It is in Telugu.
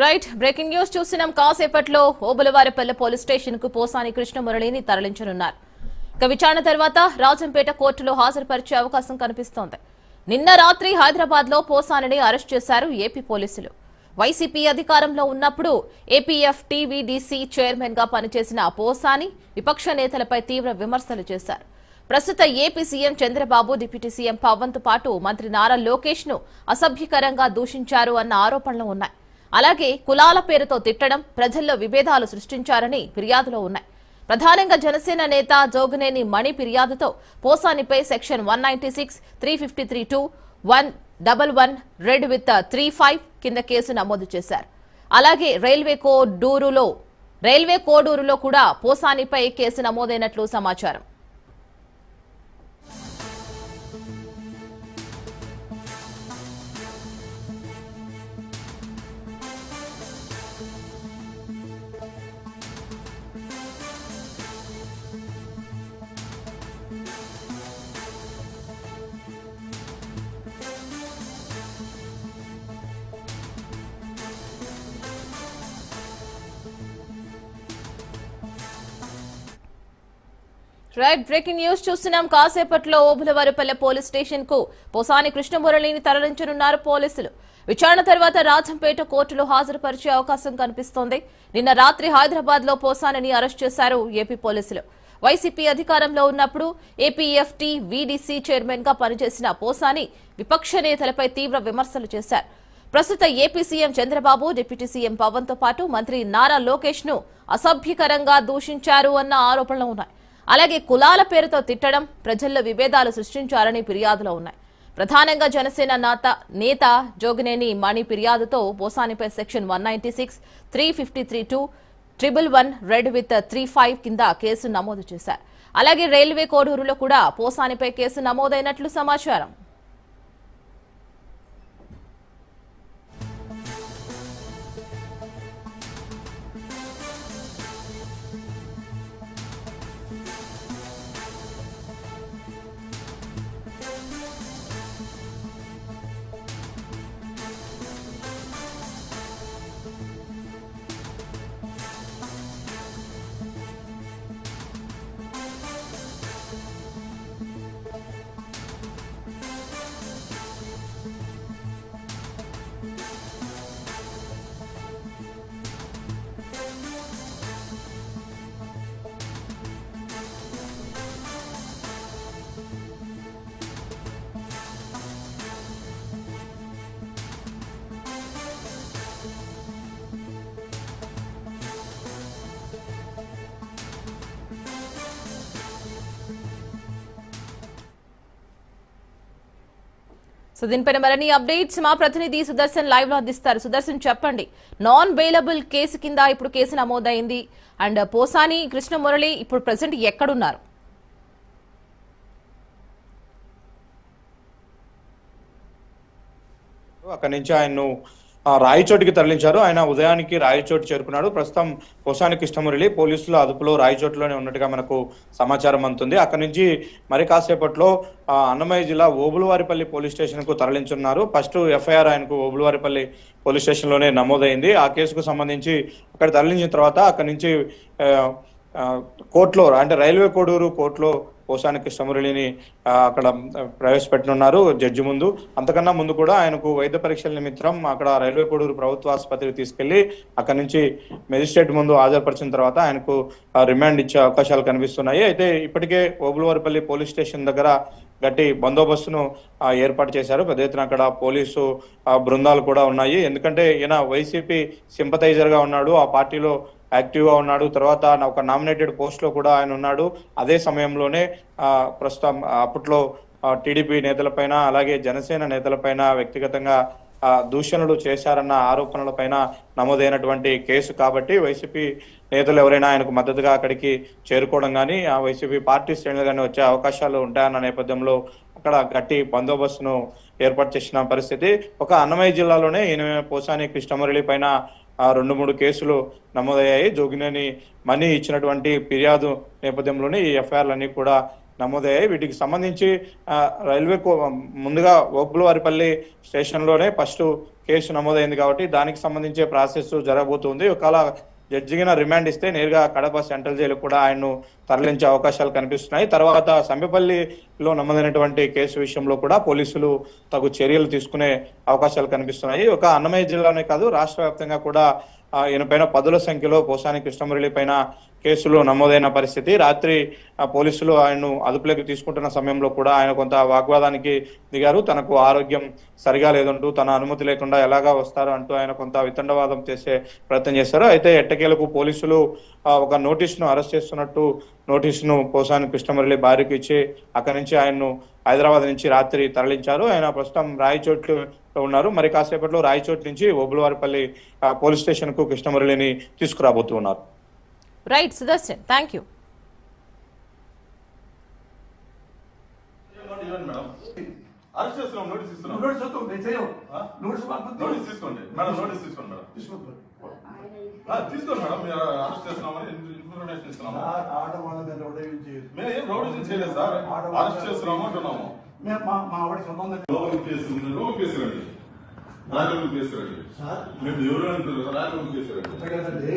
రైట్ బ్రేకింగ్ న్యూస్ చూస్తున్నాం. కాసేపట్లో ఓబులవారిపల్లె పోలీస్ స్టేషన్ కు పోసాని కృష్ణమురళిని తరలించనున్నారు. ఇక విచారణ తర్వాత రాజంపేట కోర్టులో హాజరుపరిచే అవకాశం కనిపిస్తోంది. నిన్న రాత్రి హైదరాబాద్ లో పోసానిని అరెస్ట్ చేశారు ఏపీ పోలీసులు. వైసీపీ అధికారంలో ఉన్నప్పుడు ఏపీఎఫ్ టీవీడీసీ చైర్మన్ గా పనిచేసిన పోసాని విపక్ష నేతలపై తీవ్ర విమర్శలు చేశారు. ప్రస్తుత AP CM Chandrababu, deputy CM Pawan తో పాటు మంత్రి నారా లోకేష్ ను అసభ్యకరంగా దూషించారు అన్న ఆరోపణలు ఉన్నాయి. అలాగే కులాల పేరుతో తిట్టడం, ప్రజల్లో విభేదాలు సృష్టించారని ఫిర్యాదులో ఉన్నాయి. ప్రధానంగా జనసేన నేత జోగినేని మణి ఫిర్యాదుతో పోసానిపై సెక్షన్ 196, 353(2), 111 రెడ్ విత్ 35 కింద కేసు నమోదు చేశారు. అలాగే రైల్వే కోడూరులో కూడా పోసానిపై కేసు నమోదైనట్లు సమాచారం. రైట్ బ్రేకింగ్ న్యూస్ చూస్తున్నాం. కాసేపట్లో ఓబులవారిపల్లె పోలీస్ స్టేషన్ కు పోసాని కృష్ణమురళిని తరలించనున్నారు పోలీసులు. విచారణ తర్వాత రాజంపేట కోర్టులో హాజరుపరిచే అవకాశం కనిపిస్తోంది. నిన్న రాత్రి హైదరాబాద్ లో పోసానిని అరెస్ట్ చేశారు ఏపీ పోలీసులు. వైసీపీ అధికారంలో ఉన్నప్పుడు ఏపీఎఫ్ టీవీడీసీ చైర్మన్ గా పనిచేసిన పోసాని విపక్ష నేతలపై తీవ్ర విమర్శలు చేశారు. ప్రస్తుత AP CM Chandrababu, deputy CM Pawan తో పాటు మంత్రి నారా లోకేష్ ను అసభ్యకరంగా దూషించారు అన్న ఆరోపణలు ఉన్నాయి. అలాగే కులాల పేరుతో తిట్టడం, ప్రజల్లో విభేదాలు సృష్టించారని ఫిర్యాదులో ఉన్నాయి. ప్రధానంగా జనసేన నేత జోగినేని మణి ఫిర్యాదుతో పోసానిపై సెక్షన్ 196, 353(2), 111 రెడ్ విత్ 35 కింద కేసు నమోదు చేశారు. అలాగే రైల్వే కోడూరులో కూడా పోసానిపై కేసు నమోదైనట్లు సమాచారం. సో దీనిపైన మరిన్ని అప్డేట్స్ మా ప్రతినిధి సుదర్శన్ లైవ్ లో అందిస్తారు. సుదర్శన్, చెప్పండి, నాన్ బెయిలబుల్ కేసు కింద ఇప్పుడు కేసు నమోదైంది. అండ్ పోసాని కృష్ణమురళి ఇప్పుడు ప్రెసెంట్ ఎక్కడున్నారు? అక్కడి నుంచి ఆయన్ను రాయచోటికి తరలించారు. ఆయన ఉదయానికి రాయచోటి చేరుకున్నాడు. ప్రస్తుతం పోసాని కృష్ణమురళి పోలీసుల అదుపులో రాయచోటిలోనే ఉన్నట్టుగా మనకు సమాచారం అందుతుంది. అక్కడి నుంచి మరి కాసేపట్లో అన్నమయ్య జిల్లా ఓబులవారిపల్లి పోలీస్ స్టేషన్ కు తరలించున్నారు. ఫస్ట్ ఎఫ్ఐఆర్ ఆయనకు ఓబులవారిపల్లి పోలీస్ స్టేషన్ లోనే నమోదైంది. ఆ కేసుకు సంబంధించి అక్కడ తరలించిన తర్వాత అక్కడి నుంచి కోర్టులో, అంటే రైల్వే కోడూరు కోర్టులో పోసాని కృష్ణమురళిని అక్కడ ప్రవేశపెట్టనున్నారు జడ్జి ముందు. అంతకన్నా ముందు కూడా ఆయనకు వైద్య పరీక్షల నిమిత్తం అక్కడ రైల్వే కోడూరు ప్రభుత్వ ఆసుపత్రికి తీసుకెళ్లి అక్కడి నుంచి మెజిస్ట్రేట్ ముందు హాజరుపరిచిన తర్వాత ఆయనకు రిమాండ్ ఇచ్చే అవకాశాలు కనిపిస్తున్నాయి. అయితే ఇప్పటికే ఓబులవారిపల్లి పోలీస్ స్టేషన్ దగ్గర గట్టి బందోబస్తును ఏర్పాటు చేశారు. పెద్ద ఎత్తున అక్కడ పోలీసు బృందాలు కూడా ఉన్నాయి. ఎందుకంటే ఈయన వైసీపీ సింపథైజర్ గా ఉన్నాడు, ఆ పార్టీలో యాక్టివ్ గా ఉన్నాడు. తర్వాత ఒక నామినేటెడ్ పోస్ట్ లో కూడా ఆయన ఉన్నాడు. అదే సమయంలోనే ప్రస్తుతం అప్పట్లో టీడీపీ నేతలపైన అలాగే జనసేన నేతలపైన వ్యక్తిగతంగా దూషణలు చేశారన్న ఆరోపణలపైన నమోదైనటువంటి కేసు కాబట్టి వైసీపీ నేతలు ఎవరైనా ఆయనకు మద్దతుగా అక్కడికి చేరుకోవడం కానీ ఆ వైసీపీ పార్టీ శ్రేణులు కానీ వచ్చే అవకాశాలు ఉంటాయన్న నేపథ్యంలో అక్కడ గట్టి బందోబస్తును ఏర్పాటు చేసిన పరిస్థితి. ఒక అన్నమయ్య జిల్లాలోనే ఈయన పోసాని కృష్ణమురళి పైన 2-3 కేసులు నమోదయ్యాయి. జోగినేని మణి ఇచ్చినటువంటి ఫిర్యాదు నేపథ్యంలోనే ఈ ఎఫ్ఐఆర్లన్నీ కూడా నమోదయ్యాయి. వీటికి సంబంధించి రైల్వే ముందుగా ఓబులవారిపల్లి స్టేషన్లోనే ఫస్ట్ కేసు నమోదైంది కాబట్టి దానికి సంబంధించే ప్రాసెస్ జరగబోతుంది. ఒకవేళ జడ్జిగిన రిమాండ్ ఇస్తే నేరుగా కడప సెంట్రల్ జైలు కూడా ఆయన్ను తరలించే అవకాశాలు కనిపిస్తున్నాయి. తర్వాత సంబెపల్లిలో నమోదైనటువంటి కేసు విషయంలో కూడా పోలీసులు తగు చర్యలు తీసుకునే అవకాశాలు కనిపిస్తున్నాయి. ఒక అన్నమయ్య జిల్లానే కాదు, రాష్ట్ర వ్యాప్తంగా కూడా ఈయన పైన పదుల సంఖ్యలో పోసాని కృష్ణమురళి పైన కేసులు నమోదైన పరిస్థితి. రాత్రి పోలీసులు ఆయన్ను అదుపులోకి తీసుకుంటున్న సమయంలో కూడా ఆయన కొంత వాగ్వాదానికి దిగారు. తనకు ఆరోగ్యం సరిగా లేదంటూ, తన అనుమతి లేకుండా ఎలాగా వస్తారు అంటూ ఆయన కొంత వితండవాదం చేసే ప్రయత్నం చేశారు. అయితే ఎట్టకేలకు పోలీసులు ఒక నోటీసును అరెస్ట్ చేస్తున్నట్టు నోటీసును పోసాని కృష్ణమురళి భార్యకు ఇచ్చి అక్కడి నుంచి ఆయన్ను హైదరాబాద్ నుంచి రాత్రి తరలించారు. ఆయన ప్రస్తుతం రాయచోట్లో ఉన్నారు. మరి కాసేపట్లో రాయచోట్ నుంచి ఓబులవారిపల్లి పోలీస్ స్టేషన్ కు కృష్ణమురళిని తీసుకురాబోతున్నారు. Right Sudarshan, thank you. తీసుకోండి మేడం, మీరు అరెస్ట్ చేస్తున్నామని ఇన్ఫర్మేషన్ ఇస్తున్నాము. మేము ఏం రౌడీ చేయలేదు సార్, అరెస్ట్ చేస్తున్నాము అంటున్నాము. మా ఆవిడ సంబంధం కేసు రండి, రాజకీయ కేసు రండి. మేము ఎవరు అంటారు రాజకీయ కేసు రండి.